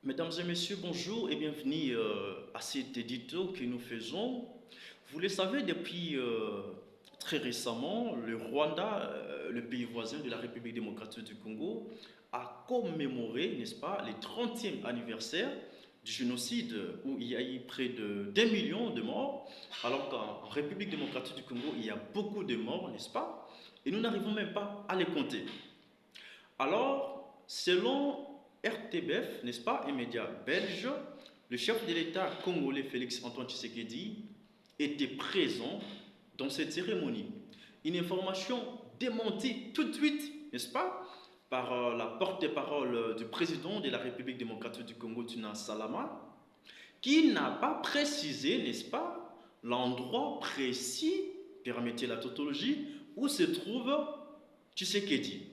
Mesdames et messieurs, bonjour et bienvenue à cet édito que nous faisons. Vous le savez, depuis très récemment, le Rwanda, le pays voisin de la République démocratique du Congo, a commémoré, n'est-ce pas, le 30e anniversaire du génocide où il y a eu près de 2 millions de morts, alors qu'en République démocratique du Congo, il y a beaucoup de morts, n'est-ce pas? Et nous n'arrivons même pas à les compter. Alors, selon RTBF, n'est-ce pas, un média belge, le chef de l'État congolais Félix Antoine Tshisekedi était présent dans cette cérémonie. Une information démentie tout de suite, n'est-ce pas, par la porte-parole du président de la République démocratique du Congo, Tuna Salama, qui n'a pas précisé, n'est-ce pas, l'endroit précis, permettez la tautologie, où se trouve Tshisekedi.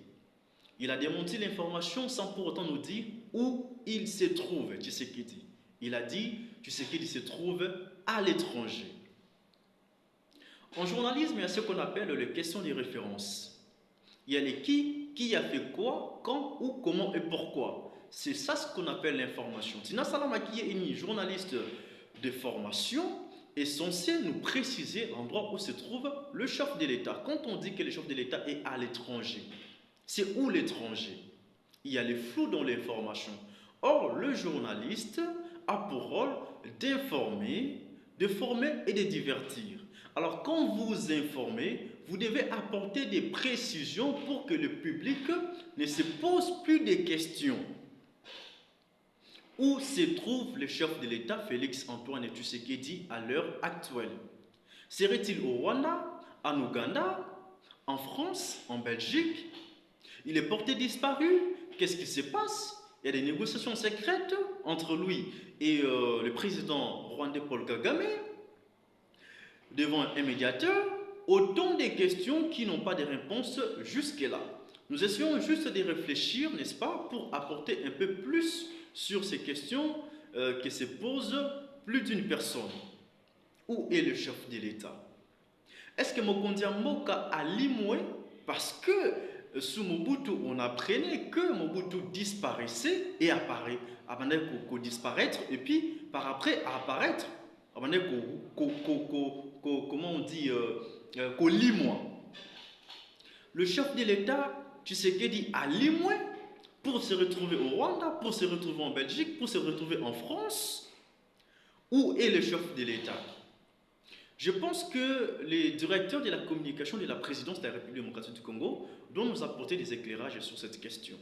Il a démenti l'information sans pour autant nous dire où il se trouve, Tshisekedi. Il a dit Tshisekedi se trouve à l'étranger. En journalisme, il y a ce qu'on appelle les questions de référence. Il y a les qui a fait quoi, quand, où, comment et pourquoi. C'est ça ce qu'on appelle l'information. Tina Salama, qui est une journaliste de formation, est censée nous préciser l'endroit où se trouve le chef de l'État. Quand on dit que le chef de l'État est à l'étranger, c'est où l'étranger? Il y a les flous dans l'information. Or, le journaliste a pour rôle d'informer, de former et de divertir. Alors, quand vous informez, vous devez apporter des précisions pour que le public ne se pose plus de questions. Où se trouve le chef de l'État, Félix Antoine Tshisekedi, à l'heure actuelle? Serait-il au Rwanda, en Ouganda, en France, en Belgique? Il est porté disparu. Qu'est-ce qui se passe? Il y a des négociations secrètes entre lui et le président rwandais Paul Kagame devant un médiateur. Autant de questions qui n'ont pas de réponse jusque-là. Nous essayons juste de réfléchir, n'est-ce pas, pour apporter un peu plus sur ces questions que se pose plus d'une personne. Où est le chef de l'État? Est-ce que Mokondia Mboka a limoué parce que sous Mobutu, on apprenait que Mobutu disparaissait et apparaît, avant de disparaître, et puis par après apparaître, avant de comment on dit, qu'au limois. Le chef de l'État, Tshisekedi, a limoué pour se retrouver au Rwanda, pour se retrouver en Belgique, pour se retrouver en France. Où est le chef de l'État? Je pense que les directeurs de la communication de la présidence de la République démocratique du Congo doivent nous apporter des éclairages sur cette question.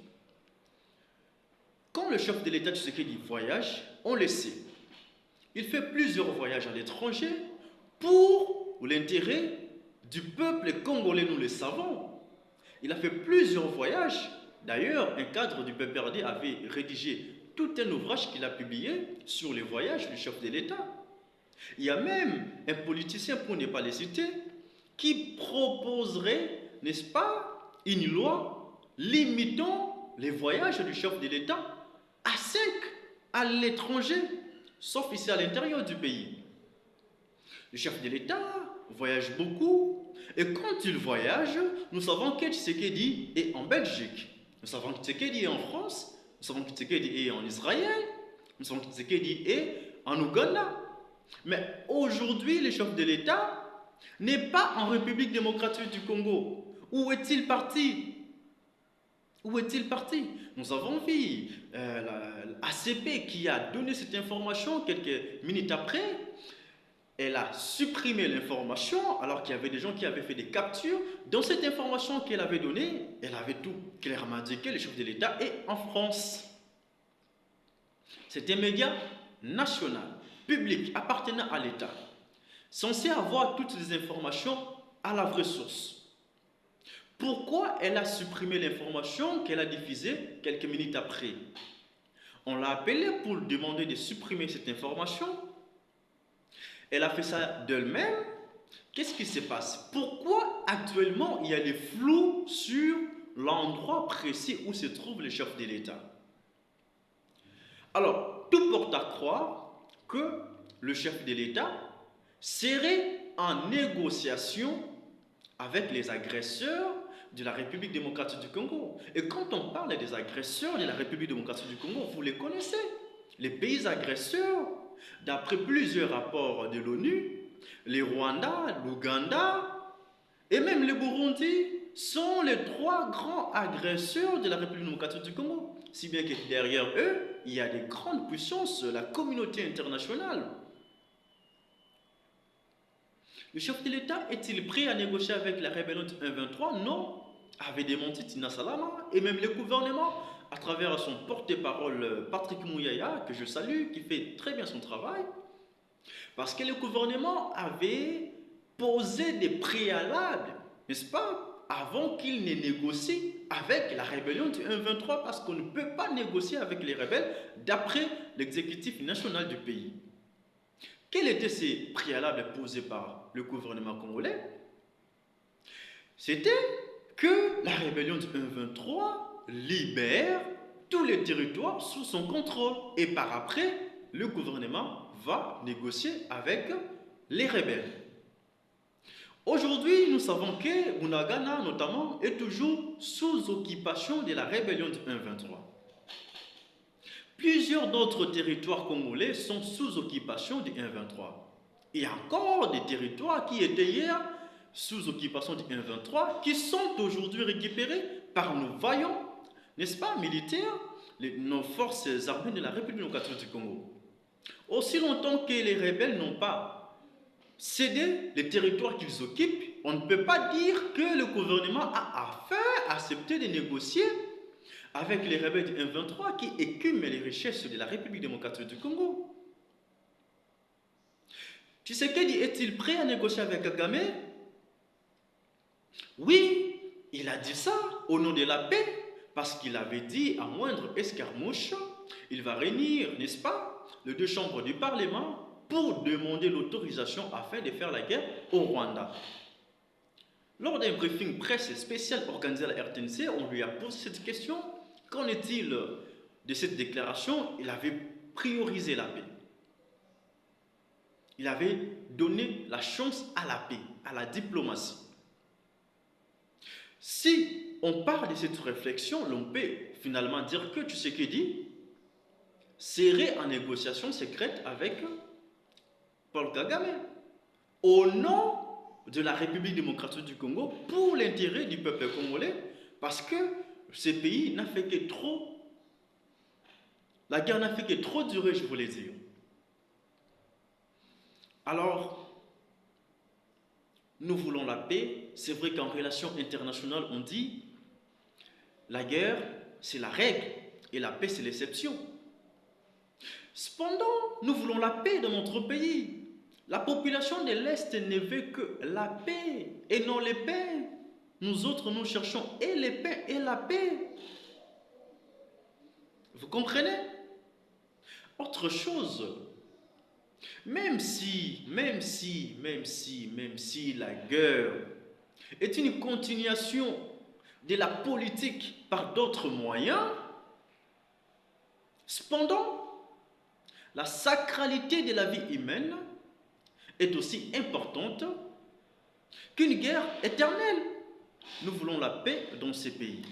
Quand le chef de l'État Tshisekedi voyage, on le sait, il fait plusieurs voyages à l'étranger pour l'intérêt du peuple congolais, nous le savons. Il a fait plusieurs voyages. D'ailleurs, un cadre du PPRD avait rédigé tout un ouvrage qu'il a publié sur les voyages du chef de l'État. Il y a même un politicien, pour ne pas les citer, qui proposerait, n'est-ce pas, une loi limitant les voyages du chef de l'État à sec, à l'étranger, sauf ici à l'intérieur du pays. Le chef de l'État voyage beaucoup, et quand il voyage, nous savons que Tshisekedi est en Belgique, nous savons que Tshisekedi est en France, nous savons que Tshisekedi est en Israël, nous savons que Tshisekedi est en Ouganda. Mais aujourd'hui, le chef de l'État n'est pas en République démocratique du Congo. Où est-il parti? Où est-il parti? Nous avons vu l'ACP qui a donné cette information quelques minutes après. Elle a supprimé l'information alors qu'il y avait des gens qui avaient fait des captures. Dans cette information qu'elle avait donnée, elle avait tout clairement indiqué, le chef de l'État est en France. C'est un média national, public, appartenant à l'État, censé avoir toutes les informations à la vraie source. Pourquoi elle a supprimé l'information qu'elle a diffusée quelques minutes après? On l'a appelée pour lui demander de supprimer cette information. Elle a fait ça d'elle-même. Qu'est-ce qui se passe? Pourquoi actuellement il y a des flous sur l'endroit précis où se trouve le chef de l'État? Alors, tout porte à croire que le chef de l'État serait en négociation avec les agresseurs de la République démocratique du Congo. Et quand on parle des agresseurs de la République démocratique du Congo, vous les connaissez. Les pays agresseurs, d'après plusieurs rapports de l'ONU, les Rwanda, l'Ouganda et même le Burundi sont les trois grands agresseurs de la République démocratique du Congo. Si bien que derrière eux, il y a des grandes puissances, la communauté internationale. Le chef de l'État est-il prêt à négocier avec la rébellion du 1-23? Non, avait démenti Tina Salama et même le gouvernement à travers son porte-parole Patrick Mouyaya, que je salue, qui fait très bien son travail, parce que le gouvernement avait posé des préalables, n'est-ce pas, avant qu'il ne négocie avec la rébellion du 1-23, parce qu'on ne peut pas négocier avec les rebelles d'après l'exécutif national du pays. Quels étaient ces préalables posés par le gouvernement congolais? C'était que la rébellion du 1-23 libère tous les territoires sous son contrôle. Et par après, le gouvernement va négocier avec les rebelles. Aujourd'hui, nous savons que Bunagana, notamment, est toujours sous occupation de la rébellion du 1-23. Plusieurs d'autres territoires congolais sont sous occupation du 1-23. Il y a encore des territoires qui étaient hier sous occupation du 1-23 qui sont aujourd'hui récupérés par nos vaillants, n'est-ce pas, militaires, nos forces armées de la République démocratique du Congo. Aussi longtemps que les rebelles n'ont pas cédé les territoires qu'ils occupent, on ne peut pas dire que le gouvernement a accepté de négocier avec les rebelles du 1-23 qui écument les richesses de la République démocratique du Congo. Tshisekedi est-il prêt à négocier avec Kagame? Oui, il a dit ça au nom de la paix, parce qu'il avait dit à moindre escarmouche, il va réunir, n'est-ce pas, les deux chambres du Parlement pour demander l'autorisation afin de faire la guerre au Rwanda. Lors d'un briefing presse spécial organisé à la RTNC, on lui a posé cette question. Qu'en est-il de cette déclaration? Il avait priorisé la paix. Il avait donné la chance à la paix, à la diplomatie. Si on part de cette réflexion, l'on peut finalement dire que Tshisekedi serait en négociation secrète avec Paul Kagame, au nom de la République démocratique du Congo, pour l'intérêt du peuple congolais, parce que ce pays n'a fait que trop, la guerre n'a fait que trop durer, je voulais dire. Alors, nous voulons la paix. C'est vrai qu'en relation internationale, on dit la guerre, c'est la règle et la paix, c'est l'exception. Cependant, nous voulons la paix dans notre pays. La population de l'Est ne veut que la paix et non les paix. Nous autres, nous cherchons et les paix et la paix. Vous comprenez? Autre chose, même si la guerre est une continuation de la politique par d'autres moyens, cependant, la sacralité de la vie humaine est aussi importante qu'une guerre éternelle. Nous voulons la paix dans ces pays.